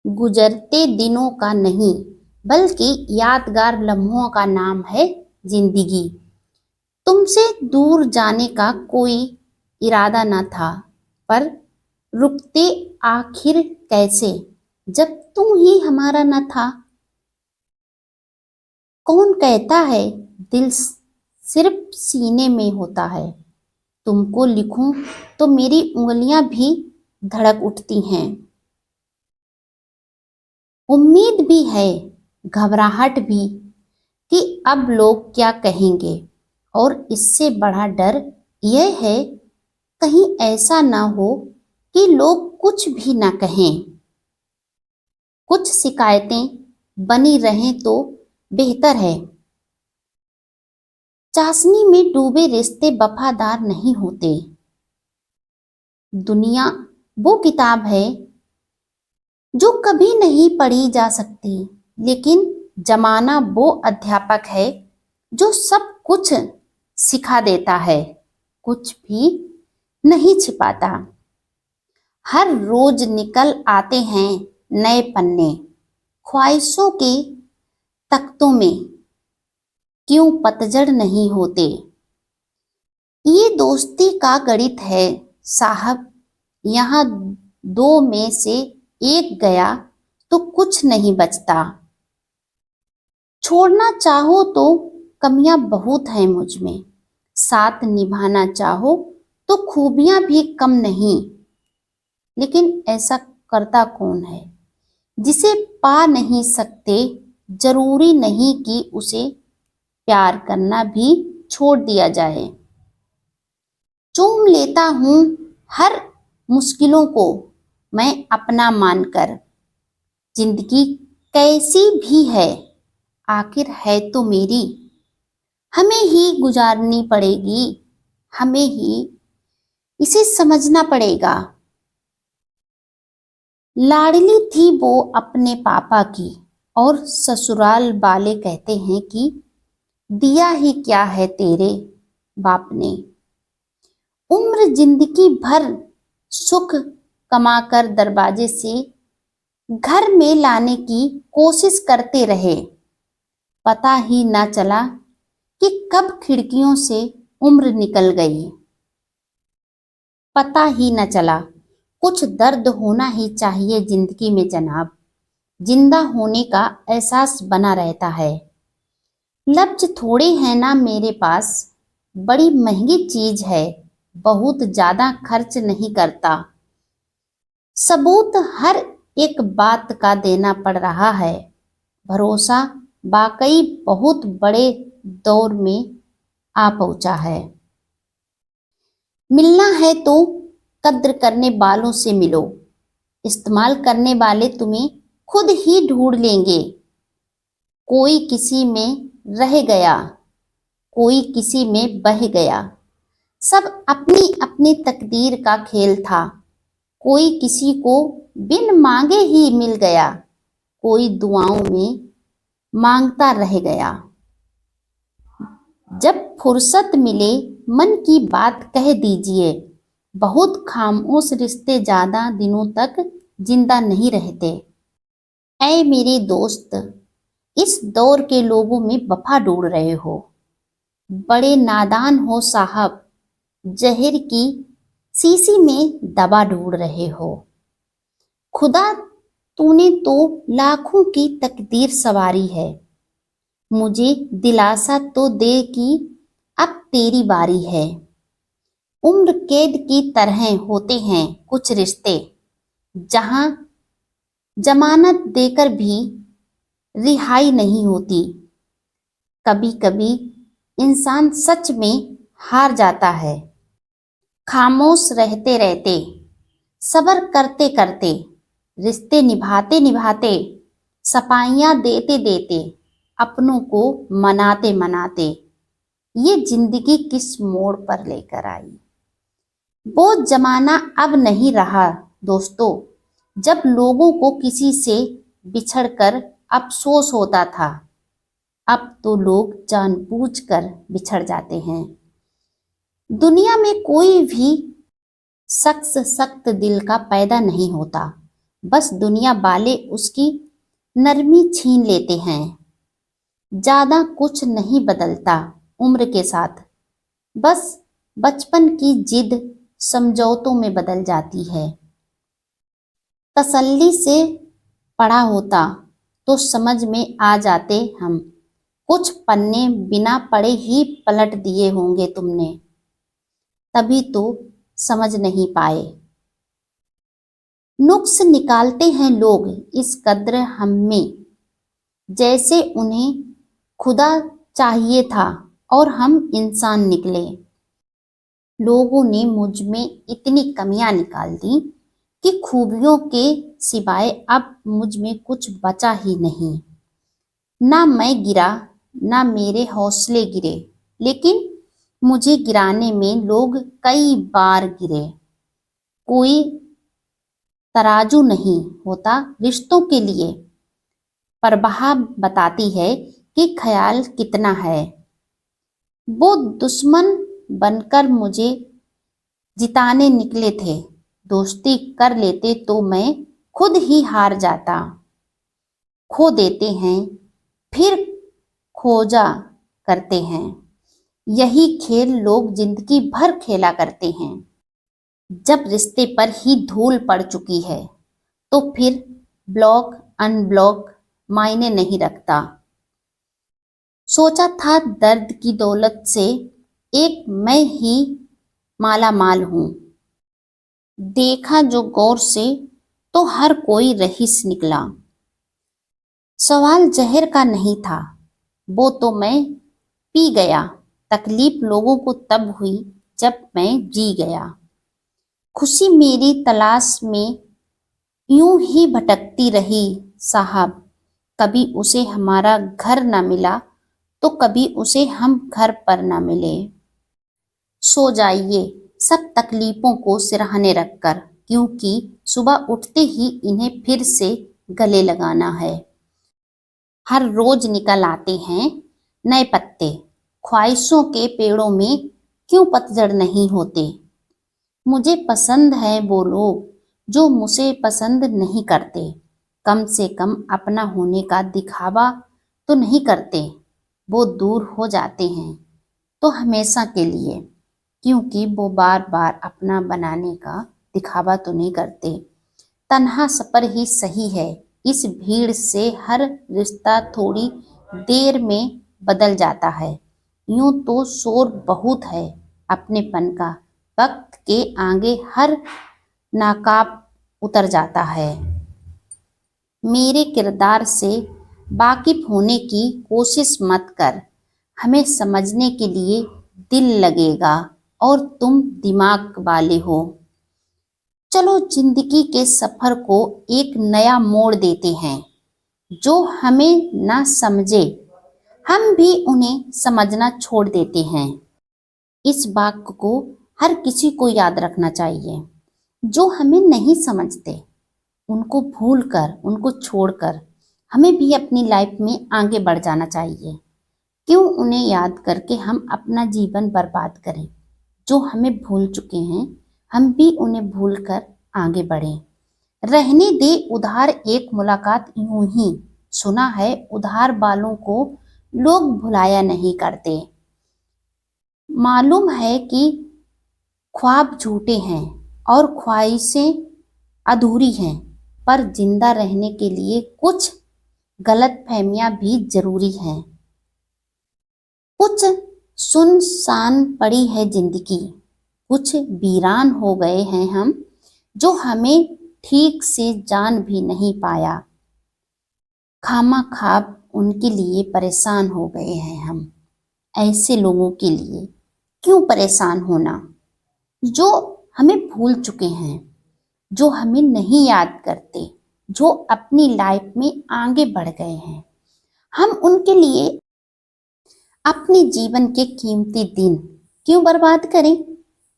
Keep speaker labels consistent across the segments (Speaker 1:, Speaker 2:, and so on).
Speaker 1: गुजरते दिनों का नहीं बल्कि यादगार लम्हों का नाम है जिंदगी। तुमसे दूर जाने का कोई इरादा न था, पर रुकते आखिर कैसे जब तुम ही हमारा न था। कौन कहता है दिल सिर्फ सीने में होता है। तुमको लिखूं तो मेरी उंगलियां भी धड़क उठती हैं। उम्मीद भी है, घबराहट भी कि अब लोग क्या कहेंगे, और इससे बड़ा डर यह है कहीं ऐसा ना हो कि लोग कुछ भी ना कहें। कुछ शिकायतें बनी रहें तो बेहतर है। चाशनी में डूबे रिश्ते वफादार नहीं होते। दुनिया वो किताब है जो कभी नहीं पढ़ी जा सकती, लेकिन जमाना वो अध्यापक है जो सब कुछ सिखा देता है, कुछ भी नहीं छिपाता। हर रोज निकल आते हैं नए पन्ने ख्वाहिशों के तख्तों में, क्यों पतझड़ नहीं होते। ये दोस्ती का गणित है साहब, यहाँ दो में से एक गया तो कुछ नहीं बचता। छोड़ना चाहो तो कमियां बहुत हैं मुझ में, साथ निभाना चाहो तो खूबियां भी कम नहीं। लेकिन ऐसा करता कौन है जिसे पा नहीं सकते। जरूरी नहीं कि उसे प्यार करना भी छोड़ दिया जाए। चूम लेता हूं हर मुश्किलों को मैं अपना मानकर। जिंदगी कैसी भी है आखिर है तो मेरी, हमें ही गुजारनी पड़ेगी, हमें ही इसे समझना पड़ेगा। लाडली थी वो अपने पापा की, और ससुराल वाले कहते हैं कि दिया ही क्या है तेरे बाप ने। उम्र जिंदगी भर सुख कमाकर दरवाजे से घर में लाने की कोशिश करते रहे। पता ही ना चला कि कब खिड़कियों से उम्र निकल गई। पता ही न चला। कुछ दर्द होना ही चाहिए जिंदगी में जनाब, जिंदा होने का एहसास बना रहता है। लफ्ज थोड़े हैं ना मेरे पास, बड़ी महंगी चीज है, बहुत ज्यादा खर्च नहीं करता। सबूत हर एक बात का देना पड़ रहा है। भरोसा वाकई बहुत बड़े दौर में आ पहुंचा है। मिलना है तो कद्र करने वालों से मिलो, इस्तेमाल करने वाले तुम्हें खुद ही ढूंढ लेंगे। कोई किसी में रह गया, कोई किसी में बह गया, सब अपनी अपनी तकदीर का खेल था। कोई किसी को बिन मांगे ही मिल गया, कोई दुआओं में मांगता रह गया। जब फुर्सत मिले मन की बात कह दीजिए, बहुत खामोश रिश्ते ज्यादा दिनों तक जिंदा नहीं रहते। ऐ मेरे दोस्त, इस दौर के लोगों में वफा ढूंढ रहे हो, बड़े नादान हो साहब। जहर की शीशी में दवा ढूंढ रहे हो। खुदा तूने तो लाखों की तकदीर सवारी है, मुझे दिलासा तो दे कि अब तेरी बारी है। उम्र कैद की तरह होते हैं कुछ रिश्ते, जहां जमानत देकर भी रिहाई नहीं होती। कभी कभी इंसान सच में हार जाता है। खामोश रहते रहते, सब्र करते करते, रिश्ते निभाते निभाते, सफाइयां देते देते, अपनों को मनाते मनाते, ये जिंदगी किस मोड़ पर लेकर आई। वो जमाना अब नहीं रहा दोस्तों, जब लोगों को किसी से बिछड़कर अफसोस होता था। अब तो लोग जानबूझकर बिछड़ जाते हैं। दुनिया में कोई भी शख्स सख्त दिल का पैदा नहीं होता, बस दुनिया वाले उसकी नरमी छीन लेते हैं। ज्यादा कुछ नहीं बदलता उम्र के साथ, बस बचपन की जिद समझौतों में बदल जाती है। तसल्ली से पढ़ा होता तो समझ में आ जाते हम। कुछ पन्ने बिना पढ़े ही पलट दिए होंगे तुमने, तभी तो समझ नहीं पाए। नुक्स निकालते हैं लोग इस कद्र हम में, जैसे उन्हें खुदा चाहिए था और हम इंसान निकले। लोगों ने मुझ में इतनी कमियां निकाल दी कि खूबियों के सिवाय अब मुझ में कुछ बचा ही नहीं। ना मैं गिरा, ना मेरे हौसले गिरे, लेकिन मुझे गिराने में लोग कई बार गिरे। कोई तराजू नहीं होता रिश्तों के लिए, परवाह बताती है कि ख्याल कितना है। वो दुश्मन बनकर मुझे जिताने निकले थे, दोस्ती कर लेते तो मैं खुद ही हार जाता। खो देते हैं फिर खोजा करते हैं, यही खेल लोग जिंदगी भर खेला करते हैं। जब रिश्ते पर ही धूल पड़ चुकी है तो फिर ब्लॉक अनब्लॉक मायने नहीं रखता। सोचा था दर्द की दौलत से एक मैं ही माला माल हूं, देखा जो गौर से तो हर कोई रईस निकला। सवाल जहर का नहीं था, वो तो मैं पी गया। तकलीफ लोगों को तब हुई जब मैं जी गया। खुशी मेरी तलाश में यूं ही भटकती रही साहब। कभी उसे हमारा घर न मिला तो कभी उसे हम घर पर न मिले। सो जाइए सब तकलीफों को सिरहाने रखकर, क्योंकि सुबह उठते ही इन्हें फिर से गले लगाना है। हर रोज निकल आते हैं नए पत्ते, ख्वाहिशों के पेड़ों में क्यों पतझड़ नहीं होते। मुझे पसंद है वो लोग जो मुझे पसंद नहीं करते, कम से कम अपना होने का दिखावा तो नहीं करते। वो दूर हो जाते हैं तो हमेशा के लिए, क्योंकि वो बार बार अपना बनाने का दिखावा तो नहीं करते। तन्हा सफर ही सही है, इस भीड़ से हर रिश्ता थोड़ी देर में बदल जाता है। यूं तो शोर बहुत है अपनेपन का, वक्त के आगे हर नाकाब उतर जाता है। मेरे किरदार से वाकिफ होने की कोशिश मत कर, हमें समझने के लिए दिल लगेगा और तुम दिमाग वाले हो। चलो जिंदगी के सफर को एक नया मोड़ देते हैं। जो हमें ना समझे हम भी उन्हें समझना छोड़ देते हैं। इस वाक्य को हर किसी को याद रखना चाहिए। जो हमें नहीं समझते उनको भूलकर, उनको छोड़कर हमें भी अपनी लाइफ में आगे बढ़ जाना चाहिए। क्यों उन्हें याद करके हम अपना जीवन बर्बाद करें। जो हमें भूल चुके हैं हम भी उन्हें भूलकर आगे बढ़ें। रहने दे उधार एक मुलाकात यूं ही, सुना है उधार वालों को लोग भुलाया नहीं करते। मालूम है कि ख्वाब झूठे हैं और ख्वाहिशें अधूरी हैं, पर जिंदा रहने के लिए कुछ गलतफहमियां भी जरूरी हैं। कुछ सुनसान पड़ी है जिंदगी, कुछ वीरान हो गए हैं हम, जो हमें ठीक से जान भी नहीं पाया। खामाखाब उनके लिए परेशान हो गए हैं हम। ऐसे लोगों के लिए क्यों परेशान होना, जो हमें भूल चुके हैं, जो हमें नहीं याद करते, जो अपनी लाइफ में आगे बढ़ गए हैं। हम उनके लिए अपने जीवन के कीमती दिन क्यों बर्बाद करें।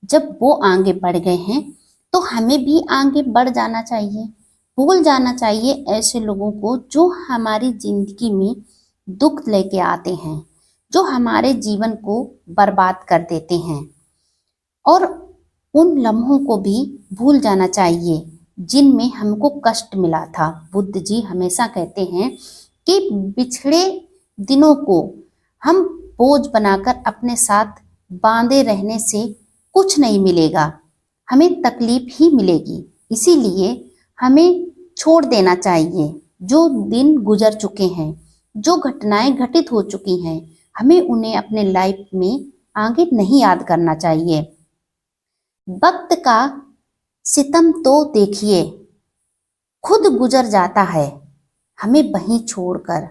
Speaker 1: जब वो आगे बढ़ गए हैं तो हमें भी आगे बढ़ जाना चाहिए। भूल जाना चाहिए ऐसे लोगों को जो हमारी जिंदगी में दुख लेके आते हैं, जो हमारे जीवन को बर्बाद कर देते हैं। और उन लम्हों को भी भूल जाना चाहिए जिनमें हमको कष्ट मिला था। बुद्ध जी हमेशा कहते हैं कि बिछड़े दिनों को हम बोझ बनाकर अपने साथ बांधे रहने से कुछ नहीं मिलेगा, हमें तकलीफ ही मिलेगी। इसीलिए हमें छोड़ देना चाहिए। जो दिन गुजर चुके हैं, जो घटनाएं घटित हो चुकी हैं, हमें उन्हें अपने लाइफ में आगे नहीं याद करना चाहिए। वक्त का सितम तो देखिए, खुद गुजर जाता है हमें वहीं छोड़कर।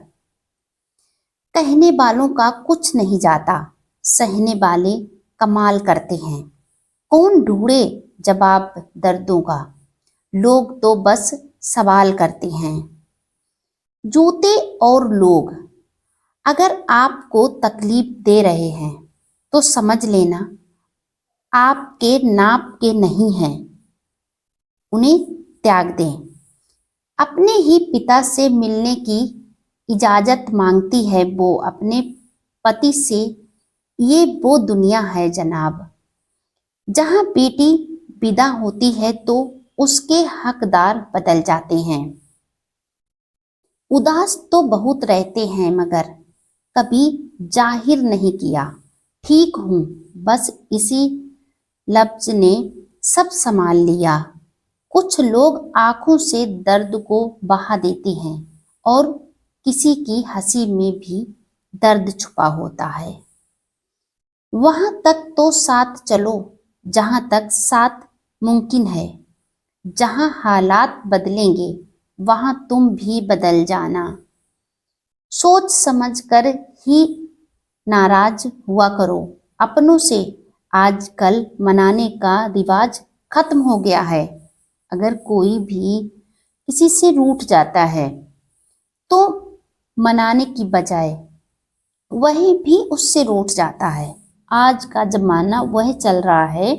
Speaker 1: कहने वालों का कुछ नहीं जाता, सहने वाले कमाल करते हैं। कौन ढूंढे जवाब दर्दों का, लोग तो बस सवाल करते हैं। जूते और लोग अगर आपको तकलीफ दे रहे हैं तो समझ लेना आपके नाप के नहीं हैं, उन्हें त्याग दें। अपने ही पिता से मिलने की इजाजत मांगती है वो अपने पति से, ये वो दुनिया है जनाब जहां बेटी विदा होती है तो उसके हकदार बदल जाते हैं। उदास तो बहुत रहते हैं मगर कभी जाहिर नहीं किया, ठीक हूं बस इसी लफ्ज ने सब संभाल लिया। कुछ लोग आंखों से दर्द को बहा देते हैं और किसी की हंसी में भी दर्द छुपा होता है। वहां तक तो साथ चलो जहां तक साथ मुमकिन है, जहां हालात बदलेंगे वहां तुम भी बदल जाना। सोच समझ कर ही नाराज हुआ करो अपनों से, आजकल मनाने का रिवाज खत्म हो गया है। अगर कोई भी किसी से रूठ जाता है तो मनाने की बजाय वही भी उससे रूठ जाता है। आज का जमाना वह चल रहा है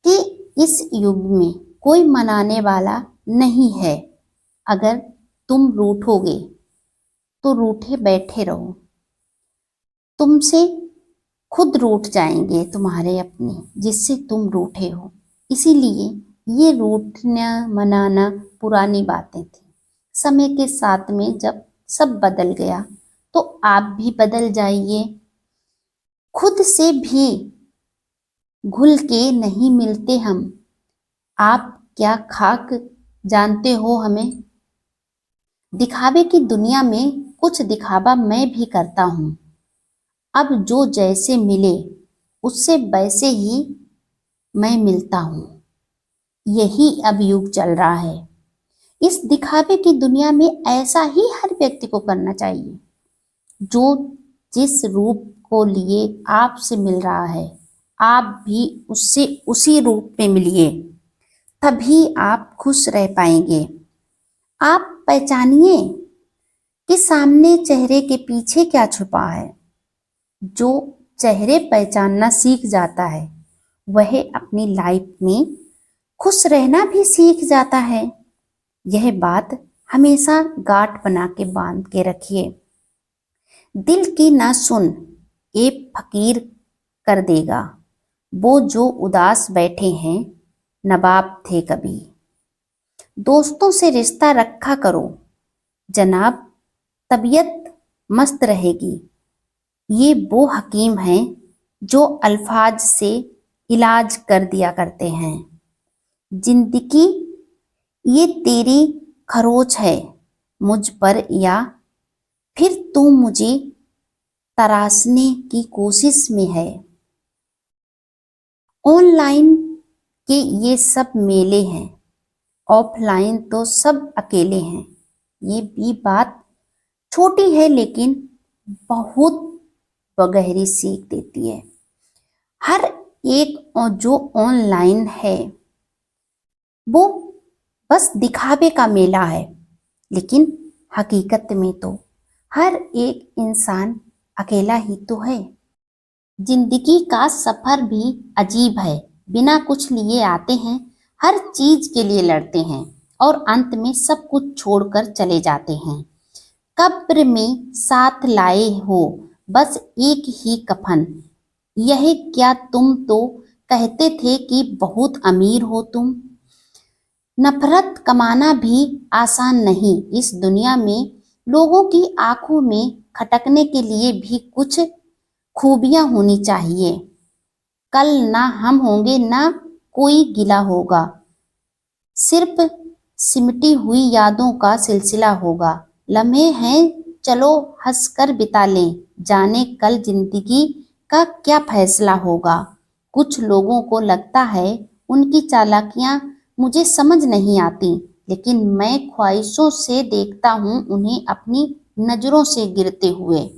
Speaker 1: कि इस युग में कोई मनाने वाला नहीं है। अगर तुम रूठोगे तो रूठे बैठे रहो, तुमसे खुद रूठ जाएंगे तुम्हारे अपने जिससे तुम रूठे हो। इसीलिए ये रूठना मनाना पुरानी बातें थी। समय के साथ में जब सब बदल गया तो आप भी बदल जाइए। खुद से भी घुल के नहीं मिलते हम, आप क्या खाक जानते हो हमें। दिखावे की दुनिया में कुछ दिखावा मैं भी करता हूँ। अब जो जैसे मिले उससे वैसे ही मैं मिलता हूँ। यही अब युग चल रहा है। इस दिखावे की दुनिया में ऐसा ही हर व्यक्ति को करना चाहिए। जो जिस रूप को लिए आपसे मिल रहा है, आप भी उससे उसी रूप में मिलिए, तभी आप खुश रह पाएंगे। आप पहचानिए कि सामने चेहरे के पीछे क्या छुपा है। जो चेहरे पहचानना सीख जाता है वह अपनी लाइफ में खुश रहना भी सीख जाता है। यह बात हमेशा गांठ बना के बांध के रखिए। दिल की ना सुन ए फकीर कर देगा, वो जो उदास बैठे हैं नवाब थे कभी। दोस्तों से रिश्ता रखा करो जनाब, तबीयत मस्त रहेगी। ये वो हकीम हैं जो अल्फाज से इलाज कर दिया करते हैं। जिंदगी ये तेरी खरोच है मुझ पर, या फिर तू मुझे तराशने की कोशिश में है। ऑनलाइन के ये सब मेले हैं, ऑफलाइन तो सब अकेले हैं। ये भी बात छोटी है लेकिन बहुत गहरी सीख देती है। हर एक जो ऑनलाइन है वो बस दिखावे का मेला है, लेकिन हकीकत में तो हर एक इंसान अकेला ही तो है। जिंदगी का सफर भी अजीब है, बिना कुछ लिए आते हैं, हर चीज के लिए लड़ते हैं और अंत में सब कुछ छोड़कर चले जाते हैं। कब्र में साथ लाए हो बस एक ही कफन, यह क्या तुम तो कहते थे कि बहुत अमीर हो तुम। नफरत कमाना भी आसान नहीं। इस दुनिया में लोगों की आंखों में खटकने के लिए भी कुछ खूबियां होनी चाहिए। कल ना हम होंगे ना कोई गिला होगा, सिर्फ सिमटी हुई यादों का सिलसिला होगा। लम्हे हैं, चलो हंसकर बिता लें, जाने कल जिंदगी का क्या फैसला होगा। कुछ लोगों को लगता है उनकी चालाकियां मुझे समझ नहीं आती, लेकिन मैं ख्वाहिशों से देखता हूँ उन्हें अपनी नजरों से गिरते हुए।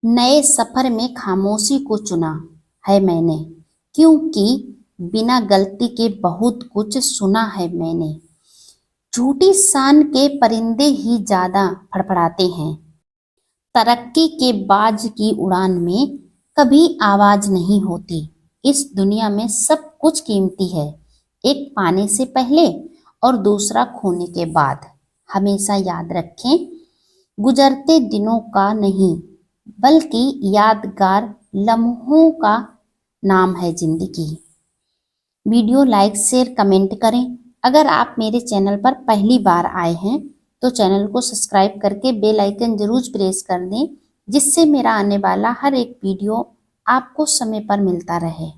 Speaker 1: नए सफर में खामोशी को चुना है मैंने, क्योंकि बिना गलती के बहुत कुछ सुना है मैंने। झूठी शान के परिंदे ही ज्यादा फड़फड़ाते हैं, तरक्की के बाज की उड़ान में कभी आवाज नहीं होती। इस दुनिया में सब कुछ कीमती है, एक पाने से पहले और दूसरा खोने के बाद। हमेशा याद रखें, गुजरते दिनों का नहीं बल्कि यादगार लम्हों का नाम है जिंदगी। वीडियो लाइक शेयर कमेंट करें। अगर आप मेरे चैनल पर पहली बार आए हैं तो चैनल को सब्सक्राइब करके बेल आइकन जरूर प्रेस कर दें, जिससे मेरा आने वाला हर एक वीडियो आपको समय पर मिलता रहे।